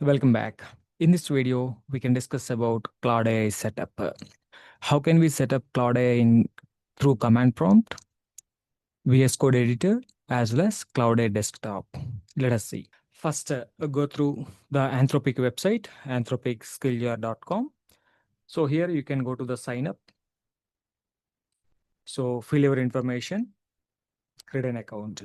Welcome back. In this video, we can discuss about Claude AI setup. How can we set up Claude AI through command prompt, VS Code editor, as well as Claude AI desktop? Let us see. First, go through the Anthropic website, anthropicskilljar.com. So here you can go to the sign up. So fill your information, create an account.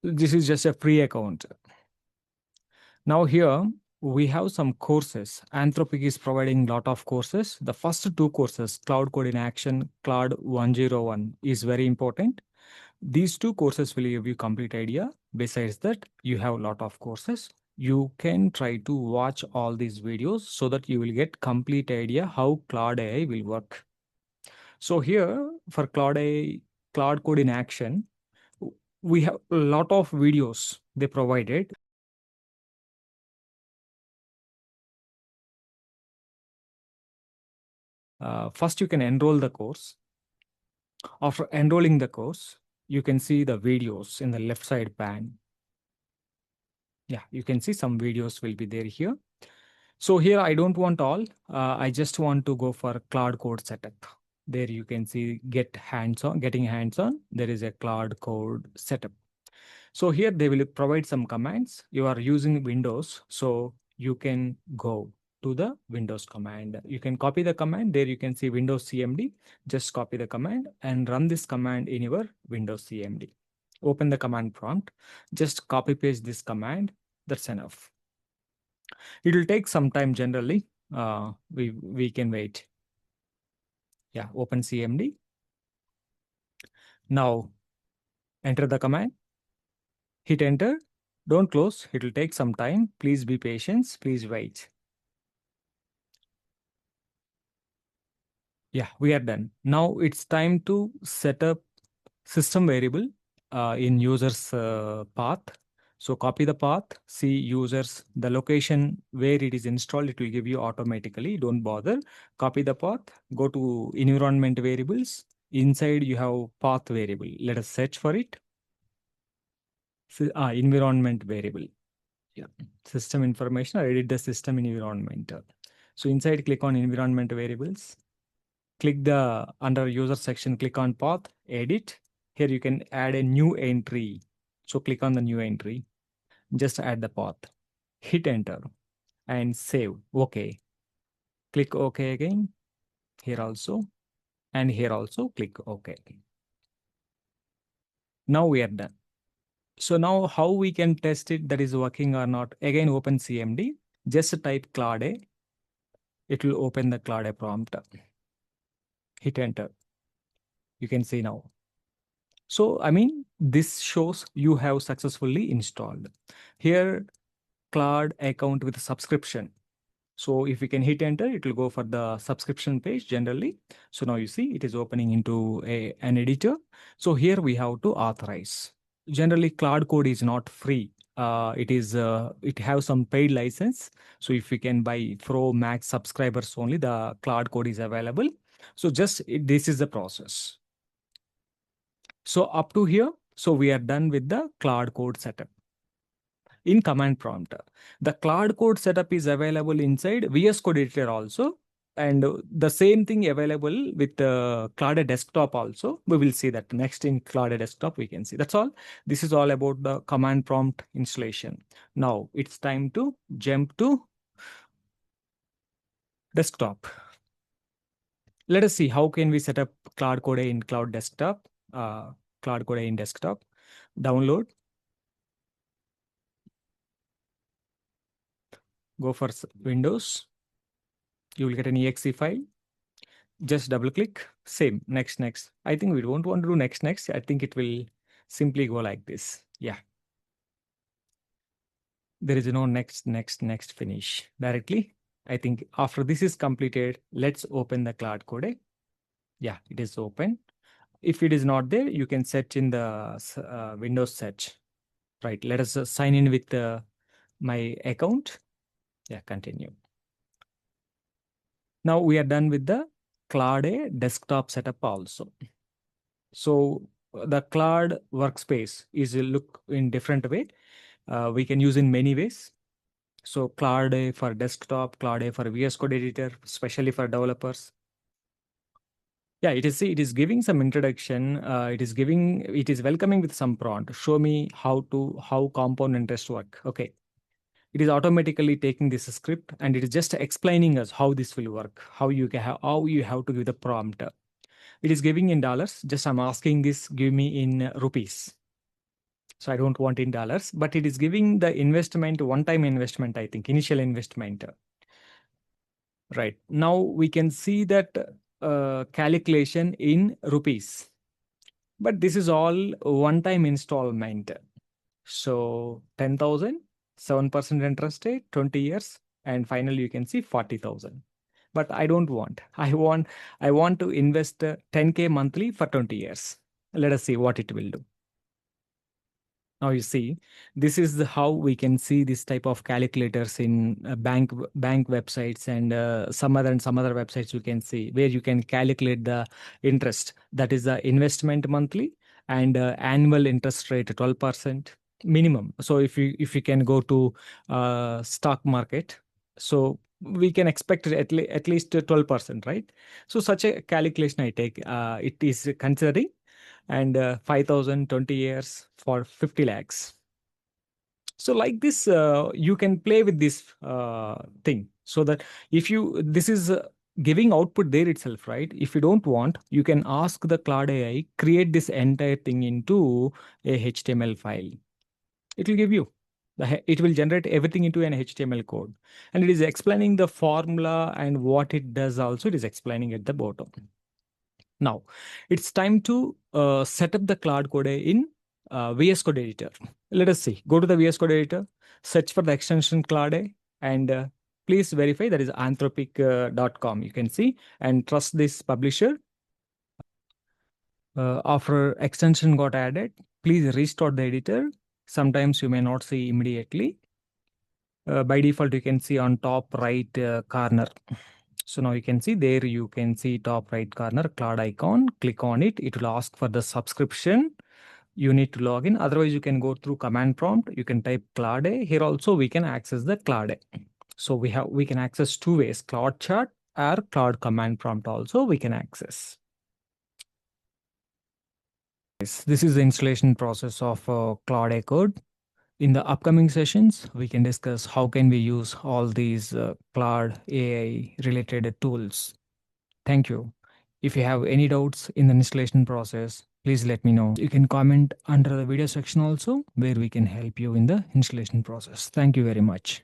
This is just a free account. Now here we have some courses. Anthropic is providing lot of courses. The first two courses, Cloud Code in Action, Cloud 101 is very important. These two courses will give you complete idea. Besides that, you have a lot of courses. You can try to watch all these videos so that you will get complete idea how Cloud AI will work. So here for Cloud AI, Cloud Code in Action, we have a lot of videos they provided. First, you can enroll the course. After enrolling the course, you can see the videos in the left side pane. Yeah, you can see some videos will be there here. So here I don't want all. I just want to go for Claude Code setup. There you can see getting hands-on. There is a Claude Code setup. So here they will provide some commands. You are using Windows, so you can go to the Windows command. You can copy the command. There you can see Windows CMD. Just copy the command and run this command in your Windows CMD. Open the command prompt. Just copy paste this command. That's enough. It will take some time generally. We can wait. Yeah, open CMD. Now enter the command. Hit enter. Don't close. It will take some time. Please be patient. Please wait. Yeah, we are done. Now it's time to set up system variable in user's path. So copy the path, see users, the location where it is installed, it will give you automatically. Don't bother. Copy the path, go to environment variables. Inside you have path variable. Let us search for it. Environment variable. Yeah, system information, or edit the system environment. So inside, click on environment variables. Click the under user section, click on path, edit. Here you can add a new entry. So click on the new entry, just add the path, hit enter and save. Okay. Click OK again. Here also, and here also click OK. Now we are done. So now how we can test it that is working or not? Again, open CMD, just type Claude. It will open the Claude prompt. Hit enter. You can see now. So, I mean, this shows you have successfully installed. Here, Claude account with subscription. So if we can hit enter, it will go for the subscription page generally. So now you see it is opening into an editor. So here we have to authorize. Generally, Claude Code is not free. It has some paid license. So if we can buy Pro Max subscribers only, the Claude Code is available. So this is the process. So up to here, so we are done with the Claude Code setup. In command prompt, the Claude Code setup is available inside VS Code editor also. And the same thing available with Claude Desktop also. We will see that next in Claude Desktop we can see. That's all. This is all about the command prompt installation. Now it's time to jump to desktop. Let us see how can we set up Claude Code in Cloud Desktop. Claude Code in desktop. Download. Go for Windows. You will get an exe file. Just double click, same, next. I think we don't want to do next. I think it will simply go like this. Yeah. There is no next, finish directly. I think after this is completed, let's open the Claude Code. Yeah, it is open. If it is not there, you can search in the Windows search. Right, let us sign in with my account. Yeah, continue. Now we are done with the Claude desktop setup also. So the Claude workspace is a look in different way. We can use in many ways. So Claude for desktop, Claude for VS Code editor, especially for developers. Yeah, it is giving some introduction. It is welcoming with some prompt. Show me how compound interest work. Okay. It is automatically taking this script and it is just explaining us how this will work, how you have to give the prompt. It is giving in dollars. Just I'm asking this, give me in rupees. So I don't want in dollars, but it is giving the investment, one-time investment, I think, initial investment. Right. Now we can see that calculation in rupees. But this is all one-time installment. So 10,000, 7% interest rate, 20 years, and finally you can see 40,000. But I don't want. I want to invest 10K monthly for 20 years. Let us see what it will do. Now you see, this is how we can see this type of calculators in bank websites and some other websites you can see where you can calculate the interest. That is the investment monthly and annual interest rate 12% minimum. So if you can go to stock market, so we can expect at least 12%, right? So such a calculation I take. It is considering and 5,000 20 years for 50 lakhs. So like this, you can play with this thing so that if you, this is giving output there itself, right? If you don't want, you can ask the Claude AI, create this entire thing into a HTML file. It will give you. It will generate everything into an HTML code. And it is explaining the formula and what it does also. It is explaining at the bottom. Now, it's time to set up the Claude Code in VS Code editor. Let us see. Go to the VS Code editor, search for the extension Claude, and please verify that is anthropic.com. You can see and trust this publisher. After extension got added, please restore the editor. Sometimes you may not see immediately. By default, you can see on top right corner. So now you can see there, you can see top right corner, Claude icon, click on it. It will ask for the subscription. You need to log in. Otherwise, you can go through command prompt. You can type Claude. Here also, we can access the Claude. So we can access two ways, Claude chart or Claude command prompt also we can access. This is the installation process of Claude code. In the upcoming sessions, we can discuss how can we use all these Claude AI related tools. Thank you. If you have any doubts in the installation process, please let me know. You can comment under the video section also where we can help you in the installation process. Thank you very much.